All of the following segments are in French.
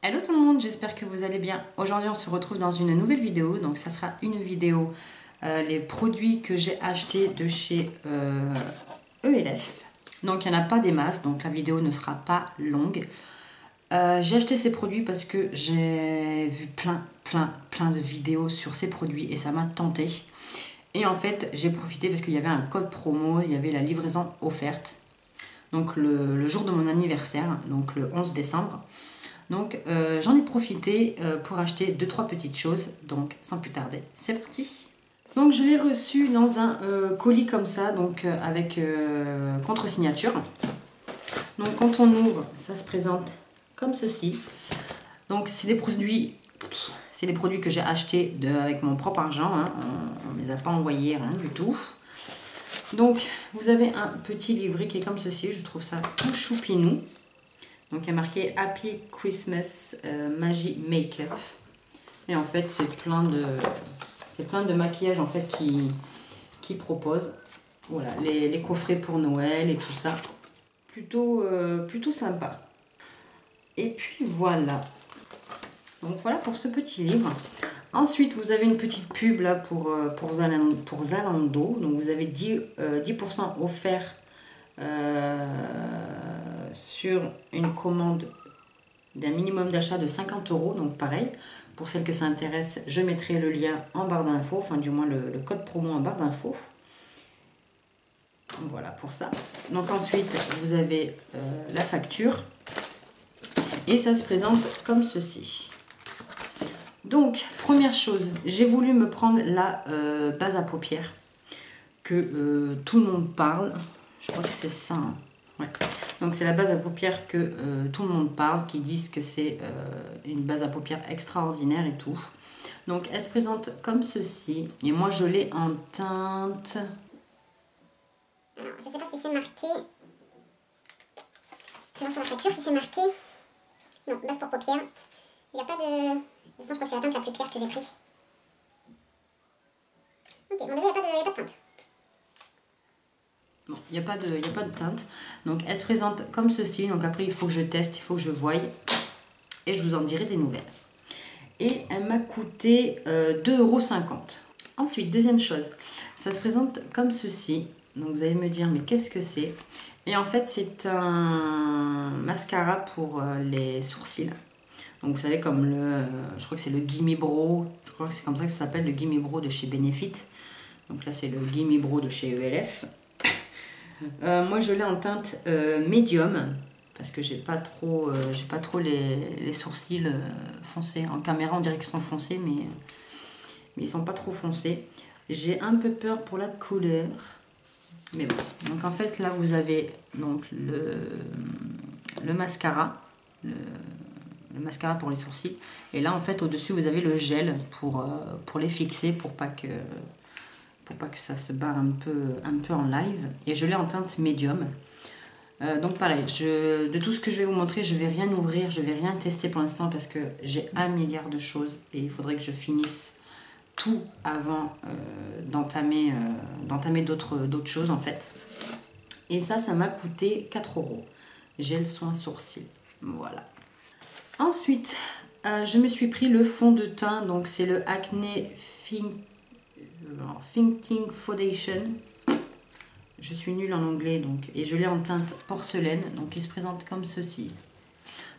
Hello tout le monde, j'espère que vous allez bien. Aujourd'hui on se retrouve dans une nouvelle vidéo. Donc ça sera une vidéo les produits que j'ai achetés de chez ELF. Donc il n'y en a pas des masses, donc la vidéo ne sera pas longue. J'ai acheté ces produits parce que j'ai vu plein de vidéos sur ces produits et ça m'a tenté. Et en fait j'ai profité parce qu'il y avait un code promo, il y avait la livraison offerte. Donc le jour de mon anniversaire, donc le 11 décembre. Donc j'en ai profité pour acheter 2-3 petites choses. Donc sans plus tarder, c'est parti. Donc je l'ai reçu dans un colis comme ça, donc avec contre-signature. Donc quand on ouvre, ça se présente comme ceci. Donc c'est des produits que j'ai achetés avec mon propre argent. Hein. On ne les a pas envoyés, rien du tout. Donc vous avez un petit livret qui est comme ceci. Je trouve ça tout choupinou. Donc il y a marqué Happy Christmas Magie Make-up. Et en fait c'est plein de maquillage en fait qui propose. Voilà, les coffrets pour Noël et tout ça. Plutôt sympa. Et puis voilà. Donc voilà pour ce petit livre. Ensuite vous avez une petite pub là pour Zalando. Donc vous avez 10% offert sur une commande d'un minimum d'achat de 50 €. Donc pareil, pour celles que ça intéresse, je mettrai le lien en barre d'infos, enfin du moins le code promo en barre d'infos. Voilà pour ça. Donc ensuite, vous avez la facture. Et ça se présente comme ceci. Donc, première chose, j'ai voulu me prendre la base à paupières que tout le monde parle. Je crois que c'est ça. Hein. Ouais. Donc c'est la base à paupières que tout le monde parle, qui disent que c'est une base à paupières extraordinaire et tout. Donc elle se présente comme ceci. Et moi je l'ai en teinte... Alors je sais pas si c'est marqué... Je vais voir sur la facture si c'est marqué... Non, base pour paupières. Il n'y a pas de... Je crois que c'est la teinte la plus claire que j'ai prise. Ok, bon déjà il n'y a pas de teinte. Bon, il n'y a pas de teinte. Donc elle se présente comme ceci. Donc après il faut que je teste, il faut que je voie. Et je vous en dirai des nouvelles. Et elle m'a coûté 2,50 €. Ensuite, deuxième chose, ça se présente comme ceci. Donc vous allez me dire, mais qu'est-ce que c'est? Et en fait, c'est un mascara pour les sourcils. Donc vous savez, comme je crois que c'est le Gimme Bro. Je crois que c'est comme ça que ça s'appelle, le Gimme Bro de chez Benefit. Donc là, c'est le Gimme Bro de chez ELF. Moi je l'ai en teinte médium parce que j'ai pas trop les sourcils foncés. En caméra on dirait qu'ils sont foncés mais ils sont pas trop foncés. J'ai un peu peur pour la couleur, mais bon. Donc en fait là vous avez donc le mascara, le mascara pour les sourcils, et là en fait au dessus vous avez le gel pour les fixer, pour pas que ça se barre un peu en live. Et je l'ai en teinte médium. Donc pareil, de tout ce que je vais vous montrer, je vais rien ouvrir, je vais rien tester pour l'instant parce que j'ai 1 milliard de choses et il faudrait que je finisse tout avant d'entamer d'autres choses en fait. Et ça m'a coûté 4 €. Gel soin sourcils. Voilà. Ensuite, je me suis pris le fond de teint. Donc c'est le Acne Tinting Foundation. Je suis nulle en anglais donc, et je l'ai en teinte porcelaine, donc il se présente comme ceci.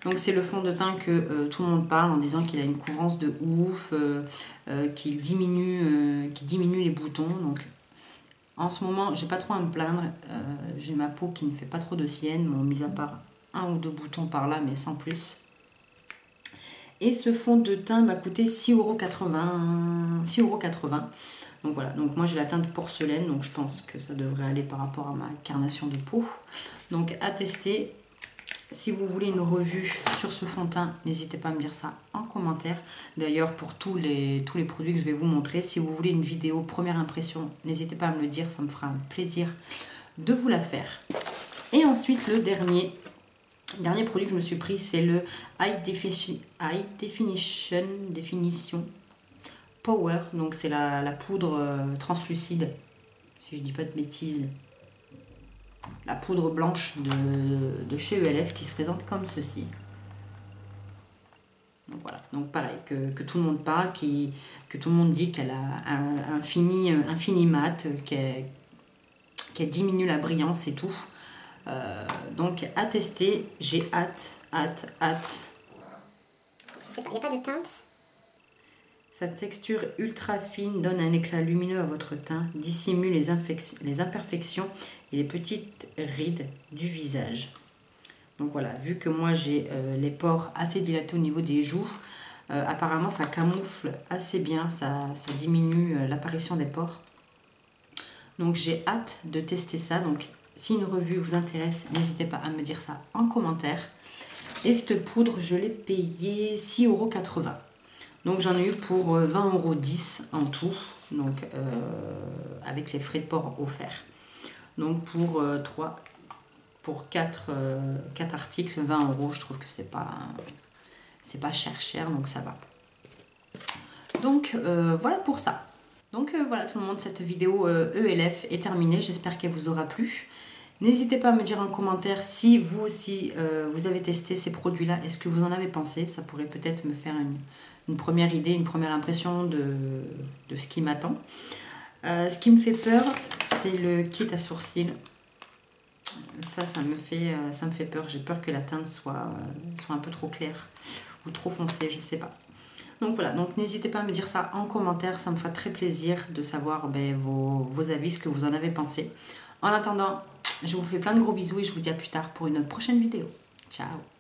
Donc c'est le fond de teint que tout le monde parle en disant qu'il a une couvrance de ouf, qu'il diminue les boutons. Donc en ce moment j'ai pas trop à me plaindre, j'ai ma peau qui ne fait pas trop de sienne, bon, mis à part 1 ou 2 boutons par là mais sans plus. Et ce fond de teint m'a coûté 6,80 €. Donc voilà, donc moi j'ai la teinte porcelaine, donc je pense que ça devrait aller par rapport à ma carnation de peau. Donc à tester. Si vous voulez une revue sur ce fond de teint, n'hésitez pas à me dire ça en commentaire. D'ailleurs pour tous les produits que je vais vous montrer, si vous voulez une vidéo première impression, n'hésitez pas à me le dire, ça me fera un plaisir de vous la faire. Et ensuite le dernier produit que je me suis pris, c'est le High Definition Power. Donc c'est la poudre translucide, si je dis pas de bêtises. La poudre blanche de chez ELF qui se présente comme ceci. Donc pareil, que tout le monde parle, que tout le monde dit qu'elle a un fini mat, qu'elle diminue la brillance et tout. Donc à tester, j'ai hâte. Je sais pas, il n'y a pas de teinte. Sa texture ultra fine donne un éclat lumineux à votre teint, dissimule les imperfections et les petites rides du visage. Donc voilà, vu que moi j'ai les pores assez dilatés au niveau des joues, apparemment ça camoufle assez bien, ça diminue l'apparition des pores. Donc j'ai hâte de tester ça. Donc si une revue vous intéresse, n'hésitez pas à me dire ça en commentaire. Et cette poudre, je l'ai payée 6,80 €. Donc j'en ai eu pour 20,10 € en tout, donc avec les frais de port offerts. Donc pour 4 articles, 20 €, je trouve que c'est pas cher, donc ça va. Donc voilà pour ça. Donc voilà tout le monde, cette vidéo ELF est terminée, j'espère qu'elle vous aura plu. N'hésitez pas à me dire en commentaire si vous aussi vous avez testé ces produits-là, est-ce que vous en avez pensé? Ça pourrait peut-être me faire une première idée, une première impression de ce qui m'attend. Ce qui me fait peur, c'est le kit à sourcils. Ça me fait peur. J'ai peur que la teinte soit un peu trop claire ou trop foncée, je sais pas. Donc voilà, donc n'hésitez pas à me dire ça en commentaire, ça me fera très plaisir de savoir vos avis, ce que vous en avez pensé. En attendant, je vous fais plein de gros bisous et je vous dis à plus tard pour une autre prochaine vidéo. Ciao!